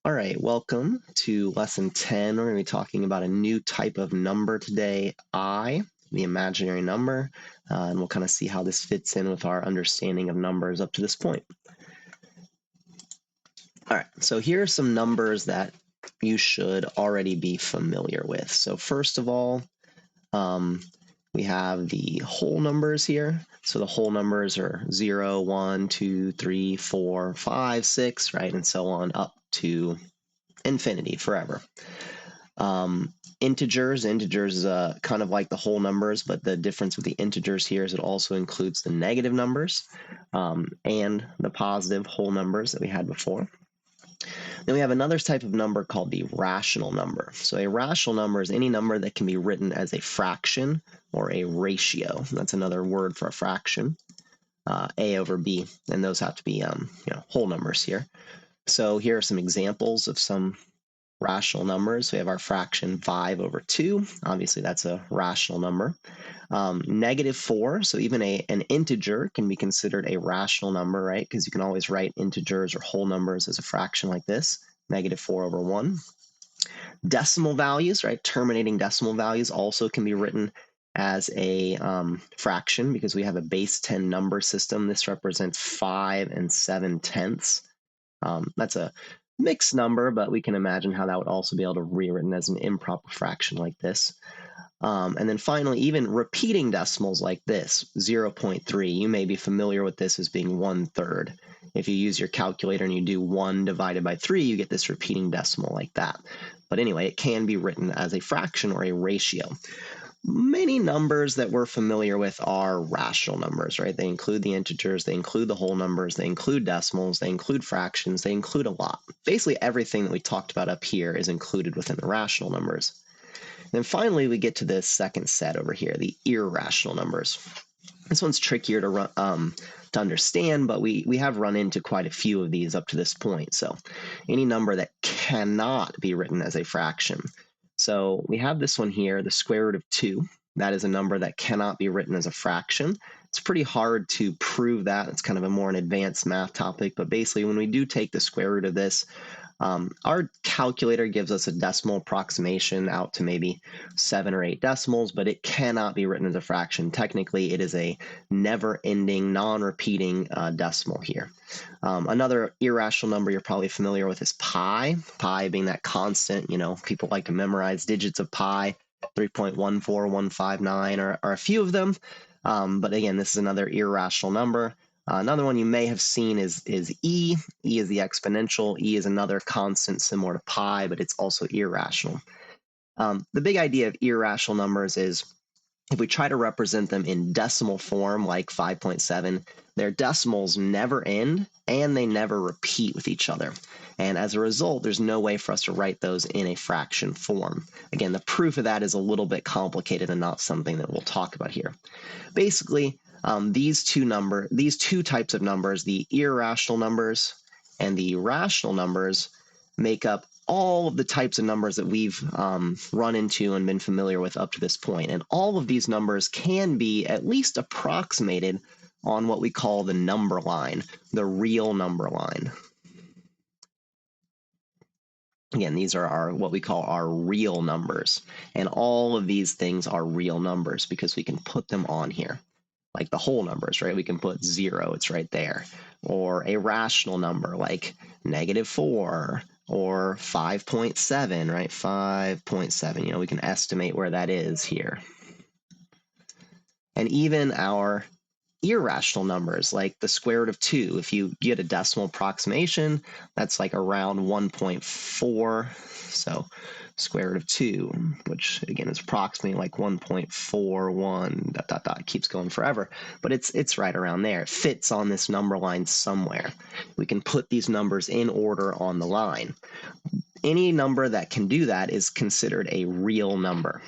All right, welcome to lesson 10. We're going to be talking about a new type of number today, I, the imaginary number, and we'll kind of see how this fits in with our understanding of numbers up to this point. All right, so here are some numbers that you should already be familiar with. So first of all, we have the whole numbers here. So the whole numbers are 0, 1, 2, 3, 4, 5, 6, right, and so on up to infinity, forever. Integers is kind of like the whole numbers, but the difference with the integers here is it also includes the negative numbers and the positive whole numbers that we had before. Then we have another type of number called the rational number. So a rational number is any number that can be written as a fraction or a ratio. That's another word for a fraction, a over b, and those have to be whole numbers here. So here are some examples of some rational numbers. We have our fraction 5 over 2. Obviously, that's a rational number. -4, so even an integer can be considered a rational number, right? Because you can always write integers or whole numbers as a fraction like this, -4 over 1. Decimal values, right? Terminating decimal values also can be written as a fraction because we have a base 10 number system. This represents 5 and 7/10. That's a mixed number, but we can imagine how that would also be able to be rewritten as an improper fraction like this. And then finally, even repeating decimals like this, 0.3, you may be familiar with this as being 1/3. If you use your calculator and you do 1 divided by 3, you get this repeating decimal like that. But anyway, it can be written as a fraction or a ratio. Many numbers that we're familiar with are rational numbers, right? They include the integers, they include the whole numbers, they include decimals, they include fractions, they include a lot. Basically, everything that we talked about up here is included within the rational numbers. And then finally, we get to this second set over here, the irrational numbers. This one's trickier to understand, but we have run into quite a few of these up to this point. So any number that cannot be written as a fraction. So we have this one here, the square root of 2. That is a number that cannot be written as a fraction. It's pretty hard to prove that. It's kind of a more an advanced math topic, but basically when we do take the square root of this, our calculator gives us a decimal approximation out to maybe 7 or 8 decimals, but it cannot be written as a fraction. Technically, it is a never-ending, non-repeating decimal here. Another irrational number you're probably familiar with is pi. Pi being that constant, people like to memorize digits of pi. 3.14159 are a few of them. But again, this is another irrational number. Another one you may have seen is e. E is the exponential. E is another constant similar to pi, but it's also irrational. The big idea of irrational numbers is if we try to represent them in decimal form, like 5.7, their decimals never end and they never repeat with each other. And as a result, there's no way for us to write those in a fraction form. Again, the proof of that is a little bit complicated and not something that we'll talk about here. Basically, these two types of numbers, the irrational numbers and the rational numbers, make up all of the types of numbers that we've run into and been familiar with up to this point. And all of these numbers can be at least approximated on what we call the number line, the real number line. Again, these are what we call our real numbers. And all of these things are real numbers because we can put them on here. Like the whole numbers, right? We can put 0, it's right there. Or a rational number like -4 or 5.7, right? 5.7, we can estimate where that is here. And even our irrational numbers like the square root of 2, if you get a decimal approximation, that's like around 1.4. So square root of 2, which again is approximately like 1.41, dot, dot, dot, keeps going forever, but it's right around there. It fits on this number line somewhere. We can put these numbers in order on the line. Any number that can do that is considered a real number.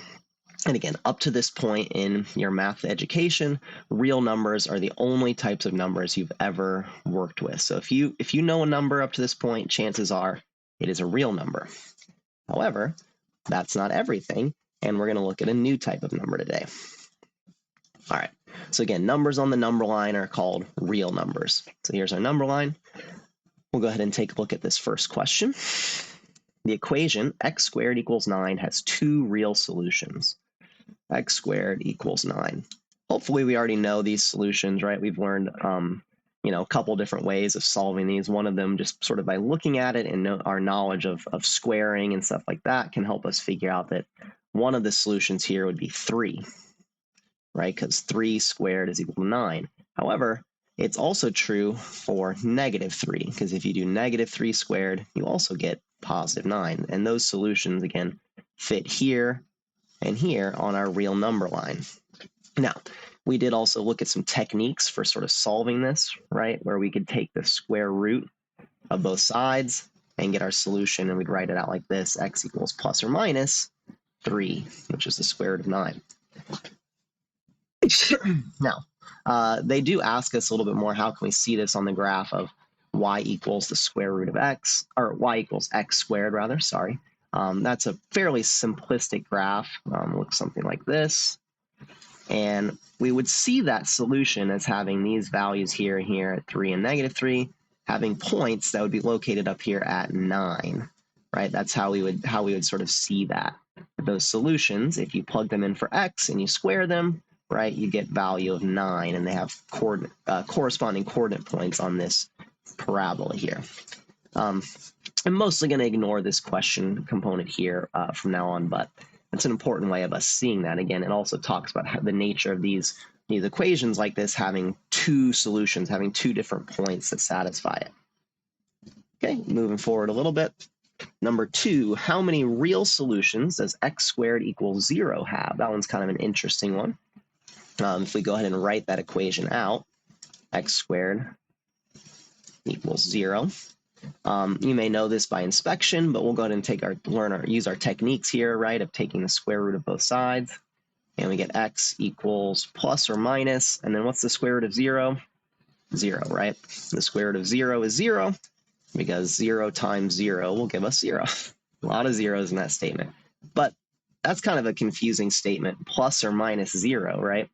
And again, up to this point in your math education, real numbers are the only types of numbers you've ever worked with. So if you know a number up to this point, chances are it is a real number. However, that's not everything, and we're going to look at a new type of number today. All right, so again, numbers on the number line are called real numbers. So here's our number line. We'll go ahead and take a look at this first question. The equation x squared equals 9 has two real solutions. X squared equals 9. Hopefully we already know these solutions, right? We've learned a couple different ways of solving these. One of them, just sort of by looking at it and our knowledge of squaring and stuff like that, can help us figure out that one of the solutions here would be 3, right? Because 3 squared is equal to 9. However, it's also true for -3, because if you do -3 squared, you also get +9. And those solutions, again, fit here and here on our real number line. Now, we did also look at some techniques for sort of solving this, right? Where we could take the square root of both sides and get our solution, and we'd write it out like this: x equals plus or minus 3, which is the square root of 9. Now, they do ask us a little bit more, how can we see this on the graph of y equals the square root of x, or y equals x squared, rather, sorry. That's a fairly simplistic graph. Looks something like this. And we would see that solution as having these values here and here at 3 and -3, having points that would be located up here at 9, right? That's how we would sort of see that. Those solutions, if you plug them in for x and you square them, right, you get value of 9, and they have corresponding coordinate points on this parabola here. I'm mostly going to ignore this question component here from now on, but it's an important way of us seeing that. Again, it also talks about the nature of these equations like this having two solutions, having two different points that satisfy it. Okay, moving forward a little bit. Number 2, how many real solutions does x squared equals 0 have? That one's kind of an interesting one. If we go ahead and write that equation out, x squared equals 0. You may know this by inspection, but we'll go ahead and use our techniques here, right, of taking the square root of both sides. And we get x equals plus or minus, and then what's the square root of 0? 0, right? The square root of 0 is 0, because 0 times 0 will give us 0. A lot of zeros in that statement. But that's kind of a confusing statement, plus or minus 0, right?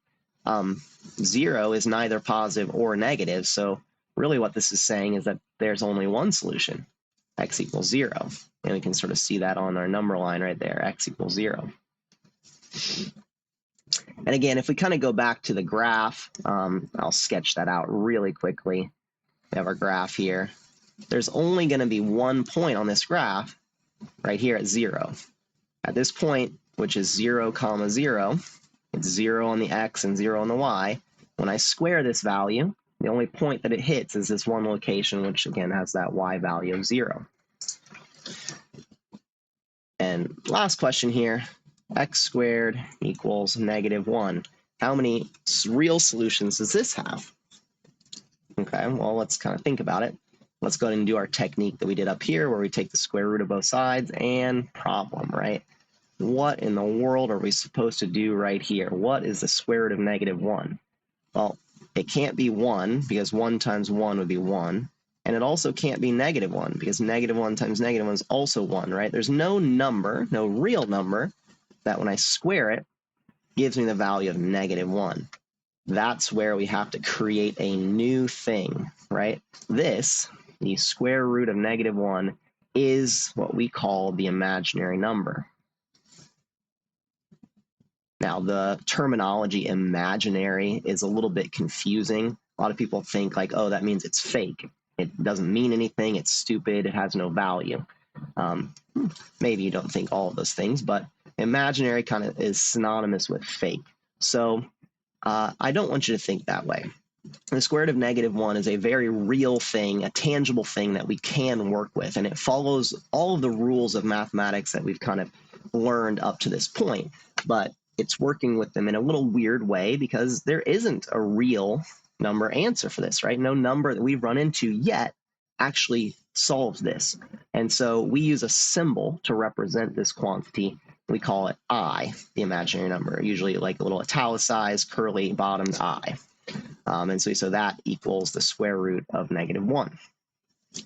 0 is neither positive or negative, so really what this is saying is that there's only one solution, x equals 0. And we can sort of see that on our number line right there, x equals 0. And again, if we kind of go back to the graph, I'll sketch that out really quickly. We have our graph here. There's only going to be one point on this graph right here at 0. At this point, which is 0, 0, it's 0 on the x and 0 on the y. When I square this value, the only point that it hits is this one location, which again has that y value of 0. And last question here, x squared equals -1. How many real solutions does this have? Okay, well, let's kind of think about it. Let's go ahead and do our technique that we did up here, where we take the square root of both sides and problem, right? What in the world are we supposed to do right here? What is the square root of -1? Well, it can't be 1, because 1 times 1 would be 1. And it also can't be -1, because -1 times -1 is also 1, right? There's no number, no real number, that when I square it, gives me the value of -1. That's where we have to create a new thing, right? This, the square root of -1, is what we call the imaginary number. Now, the terminology imaginary is a little bit confusing. A lot of people think like, oh, that means it's fake. It doesn't mean anything. It's stupid. It has no value. Maybe you don't think all of those things, but imaginary kind of is synonymous with fake. So I don't want you to think that way. The square root of -1 is a very real thing, a tangible thing that we can work with, and it follows all of the rules of mathematics that we've kind of learned up to this point, but it's working with them in a little weird way because there isn't a real number answer for this, right? No number that we've run into yet actually solves this. And so we use a symbol to represent this quantity. We call it I, the imaginary number, usually like a little italicized, curly bottomed I. And so that equals the square root of -1.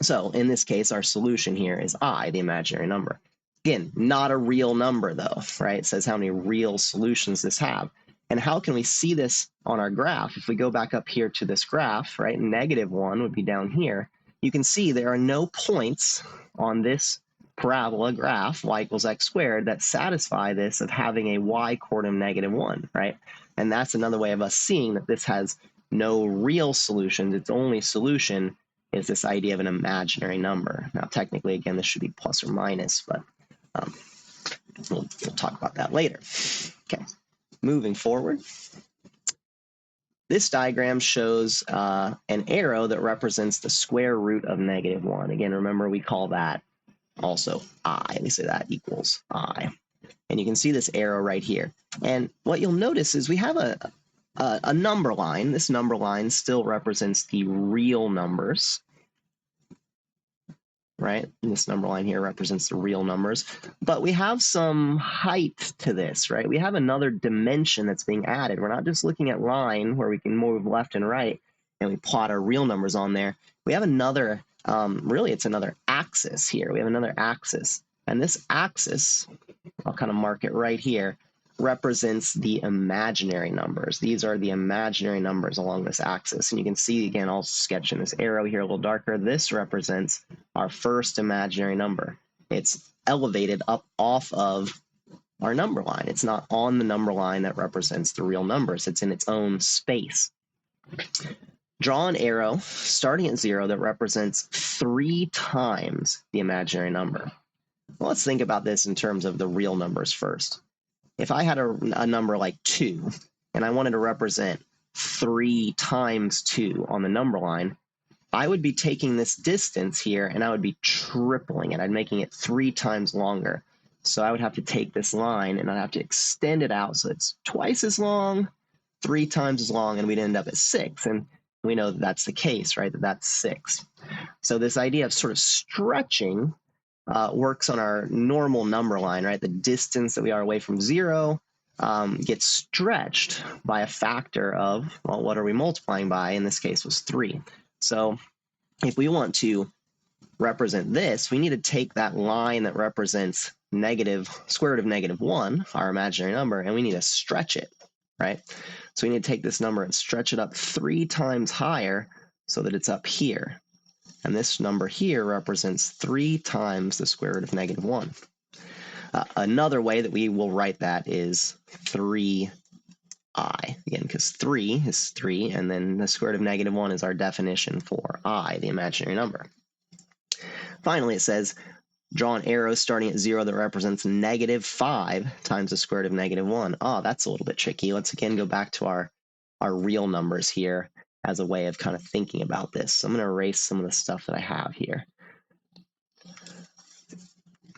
So in this case, our solution here is I, the imaginary number. Again, not a real number though, right? It says how many real solutions this have. And how can we see this on our graph? If we go back up here to this graph, right, -1 would be down here. you can see there are no points on this parabola graph, y equals x squared, that satisfy this of having a y coordinate of -1, right? And that's another way of us seeing that this has no real solutions. Its only solution is this idea of an imaginary number. Now, technically, again, this should be plus or minus, but we'll talk about that later. Okay, moving forward. This diagram shows an arrow that represents the square root of -1. Again, remember, we call that also I. We say that equals I. And you can see this arrow right here. And what you'll notice is we have a number line. This number line still represents the real numbers, right? And this number line here represents the real numbers. But we have some height to this, right? We have another dimension that's being added. We're not just looking at line where we can move left and right and we plot our real numbers on there. We have another, really it's another axis here. We have another axis. And this axis, I'll kind of mark it right here, represents the imaginary numbers. These are the imaginary numbers along this axis. And you can see, again, I'll sketch in this arrow here a little darker. This represents our first imaginary number. It's elevated up off of our number line. It's not on the number line that represents the real numbers. It's in its own space. Draw an arrow starting at 0 that represents 3 times the imaginary number. Well, let's think about this in terms of the real numbers first. If I had a number like 2, and I wanted to represent 3 times 2 on the number line, I would be taking this distance here, and I would be tripling it. I'd making it 3 times longer. So I would have to take this line, and I'd have to extend it out so it's twice as long, 3 times as long, and we'd end up at 6. And we know that that's the case, right? That that's 6. So this idea of sort of stretching works on our normal number line, right? The distance that we are away from 0 gets stretched by a factor of, well, what are we multiplying by? In this case was 3. So if we want to represent this, we need to take that line that represents square root of -1, our imaginary number, and we need to stretch it, right? So we need to take this number and stretch it up 3 times higher so that it's up here. And this number here represents 3 times the square root of -1. Another way that we will write that is 3i, again, because 3 is 3, and then the square root of -1 is our definition for I, the imaginary number. Finally, it says, draw an arrow starting at 0 that represents -5 times the square root of -1. Oh, that's a little bit tricky. Let's again go back to our real numbers here as a way of kind of thinking about this. So I'm going to erase some of the stuff that I have here.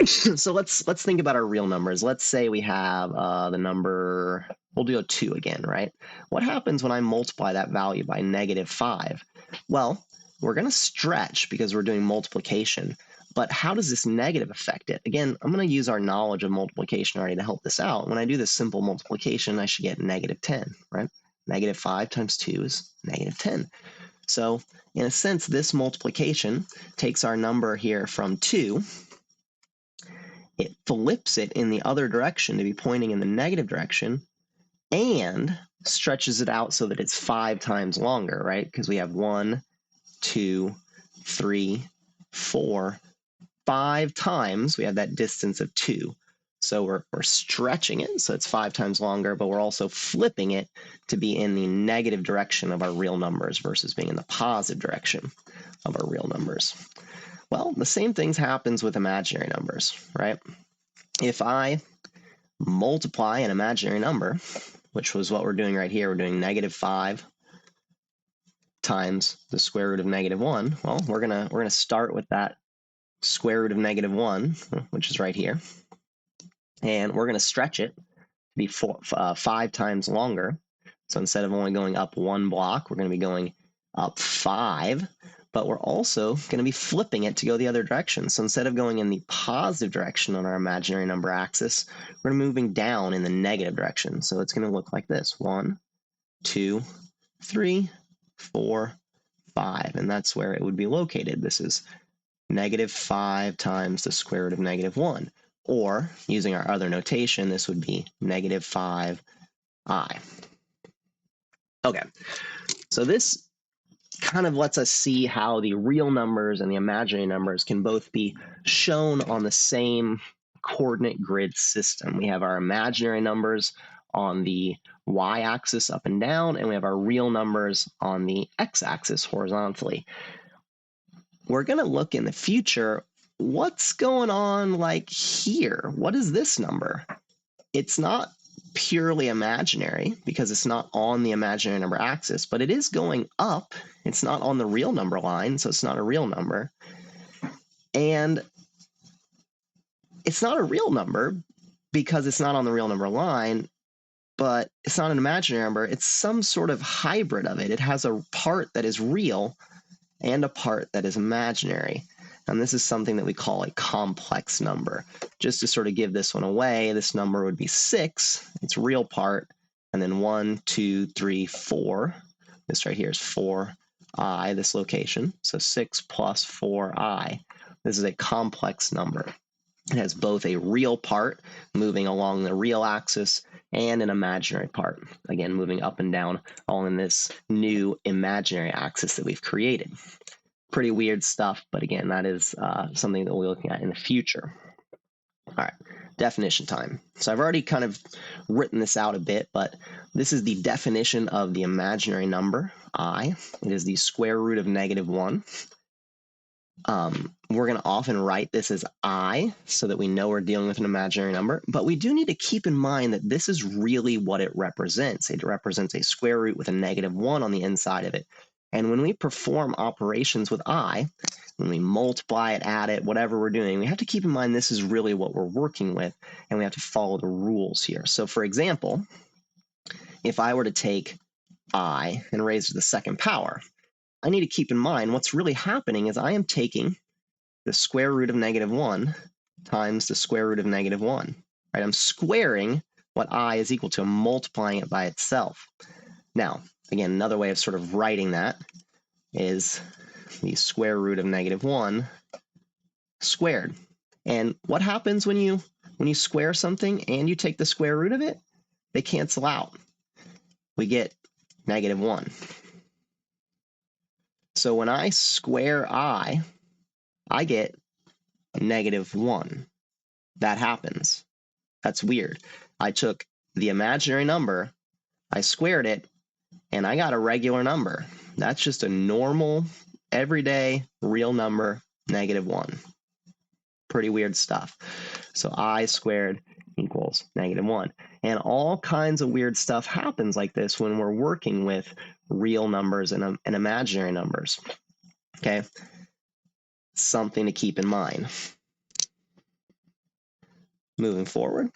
So let's think about our real numbers. Let's say we have the number, we'll do a 2 again, right? What happens when I multiply that value by -5? Well, we're going to stretch because we're doing multiplication. But how does this negative affect it? Again, I'm going to use our knowledge of multiplication already to help this out. When I do this simple multiplication, I should get -10, right? -5 times 2 is -10. So in a sense, this multiplication takes our number here from 2, it flips it in the other direction to be pointing in the negative direction, and stretches it out so that it's 5 times longer, right? Because we have 1, 2, 3, 4, 5 times we have that distance of 2. So we're stretching it, so it's 5 times longer, but we're also flipping it to be in the negative direction of our real numbers versus being in the positive direction of our real numbers. Well, the same thing happens with imaginary numbers, right? If I multiply an imaginary number, which was what we're doing right here, we're doing -5 times the square root of -1. Well, we're gonna start with that square root of -1, which is right here. And we're going to stretch it to be 5 times longer. So instead of only going up 1 block, we're going to be going up 5. But we're also going to be flipping it to go the other direction. So instead of going in the positive direction on our imaginary number axis, we're moving down in the negative direction. So it's going to look like this. 1, 2, 3, 4, 5. And that's where it would be located. This is -5 times the square root of -1. Or, using our other notation, this would be -5i. Okay, so this kind of lets us see how the real numbers and the imaginary numbers can both be shown on the same coordinate grid system. We have our imaginary numbers on the y-axis up and down, and we have our real numbers on the x-axis horizontally. We're going to look in the future, what's going on like here? What is this number? It's not purely imaginary because it's not on the imaginary number axis, but it is going up. It's not on the real number line, so it's not a real number. And it's not a real number because it's not on the real number line, but it's not an imaginary number. It's some sort of hybrid of it. It has a part that is real and a part that is imaginary. And this is something that we call a complex number. Just to sort of give this one away, this number would be 6, its real part, and then 1, 2, 3, 4. This right here is 4i, this location. So 6 plus 4i. This is a complex number. It has both a real part moving along the real axis and an imaginary part, again, moving up and down all in this new imaginary axis that we've created. Pretty weird stuff, but again, that is something that we'll be looking at in the future. All right, definition time. So I've already kind of written this out a bit, but this is the definition of the imaginary number, I. It is the square root of -1. We're going to often write this as I so that we know we're dealing with an imaginary number, but we do need to keep in mind that this is really what it represents. It represents a square root with a -1 on the inside of it. And when we perform operations with I, when we multiply it, add it, whatever we're doing, we have to keep in mind this is really what we're working with, and we have to follow the rules here. So for example, if I were to take I and raise to the second power, I need to keep in mind what's really happening is I am taking the square root of -1 times the square root of -1. Right? I'm squaring what I is equal to, I'm multiplying it by itself. Now, again, another way of sort of writing that is the square root of -1 squared. And what happens when you square something and you take the square root of it? They cancel out. We get -1. So when I square I get -1. That happens. That's weird. I took the imaginary number, I squared it, and I got a regular number. That's just a normal, everyday, real number, -1. Pretty weird stuff. So I squared equals -1. And all kinds of weird stuff happens like this when we're working with real numbers and imaginary numbers. Okay? Something to keep in mind. Moving forward,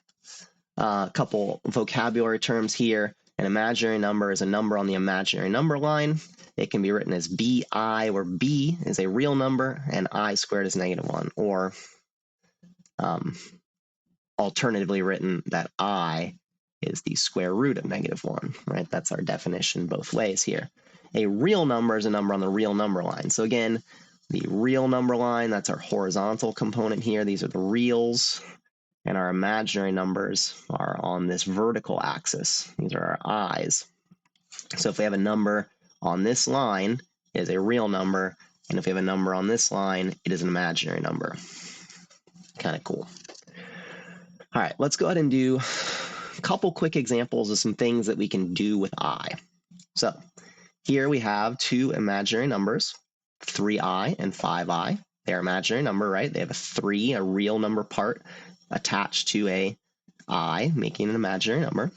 a couple vocabulary terms here. An imaginary number is a number on the imaginary number line. It can be written as bi, where b is a real number and I squared is -1, or alternatively written that I is the square root of -1, right? That's our definition both ways here. A real number is a number on the real number line. So again, the real number line, that's our horizontal component here. These are the reals, and our imaginary numbers are on this vertical axis. These are our I's. So if we have a number on this line, it is a real number, and if we have a number on this line, it is an imaginary number. Kind of cool. All right, let's go ahead and do a couple quick examples of some things that we can do with I. So here we have two imaginary numbers, 3i and 5i. They're imaginary number, right? They have a 3, a real number part, attached to a I, making an imaginary number.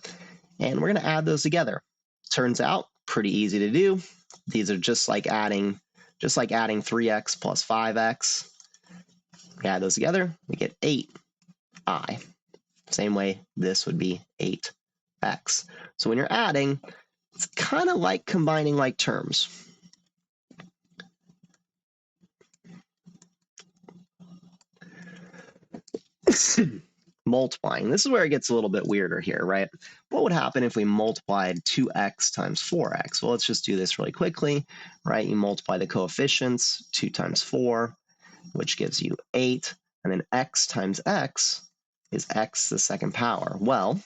And we're going to add those together. Turns out, pretty easy to do. These are just like adding 3x plus 5x. We add those together, we get 8i. Same way this would be 8x. So when you're adding, it's kind of like combining like terms. Multiplying. This is where it gets a little bit weirder here, right? What would happen if we multiplied 2x times 4x? Well, let's just do this really quickly, right? You multiply the coefficients, 2 times 4, which gives you 8, and then x times x is x to the second power. Well,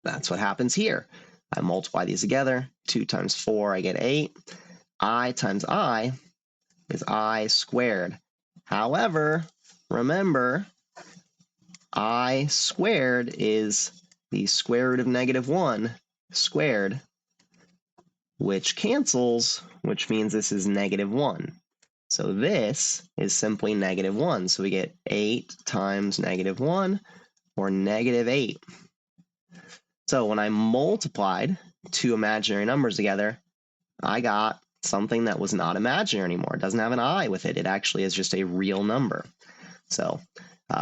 that's what happens here. I multiply these together, 2 times 4, I get 8. I times I is I squared. However, remember, I squared is the square root of -1 squared, which cancels, which means this is -1. So this is simply -1. So we get 8 times -1, or -8. So when I multiplied two imaginary numbers together, I got something that was not imaginary anymore. It doesn't have an I with it. It actually is just a real number. So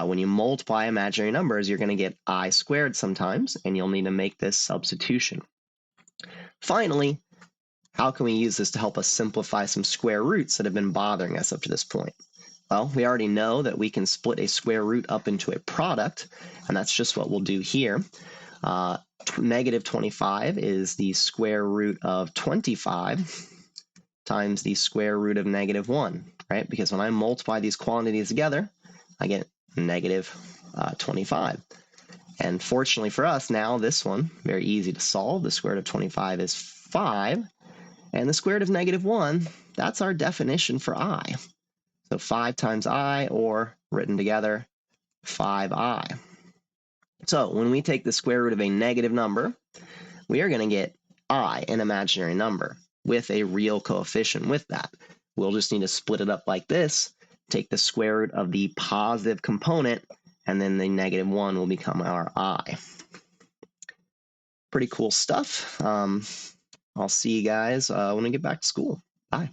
when you multiply imaginary numbers, you're going to get I squared sometimes, and you'll need to make this substitution. Finally, how can we use this to help us simplify some square roots that have been bothering us up to this point? Well, we already know that we can split a square root up into a product, and that's just what we'll do here. -25 is the square root of 25 times the square root of -1, right? Because when I multiply these quantities together, I get -25. And fortunately for us, now this one, very easy to solve. The square root of 25 is 5. And the square root of -1, that's our definition for I. So 5 times I, or written together, 5I. So when we take the square root of a negative number, we are going to get I, an imaginary number, with a real coefficient with that. We'll just need to split it up like this, take the square root of the positive component, and then the -1 will become our I. Pretty cool stuff. I'll see you guys when we get back to school. Bye.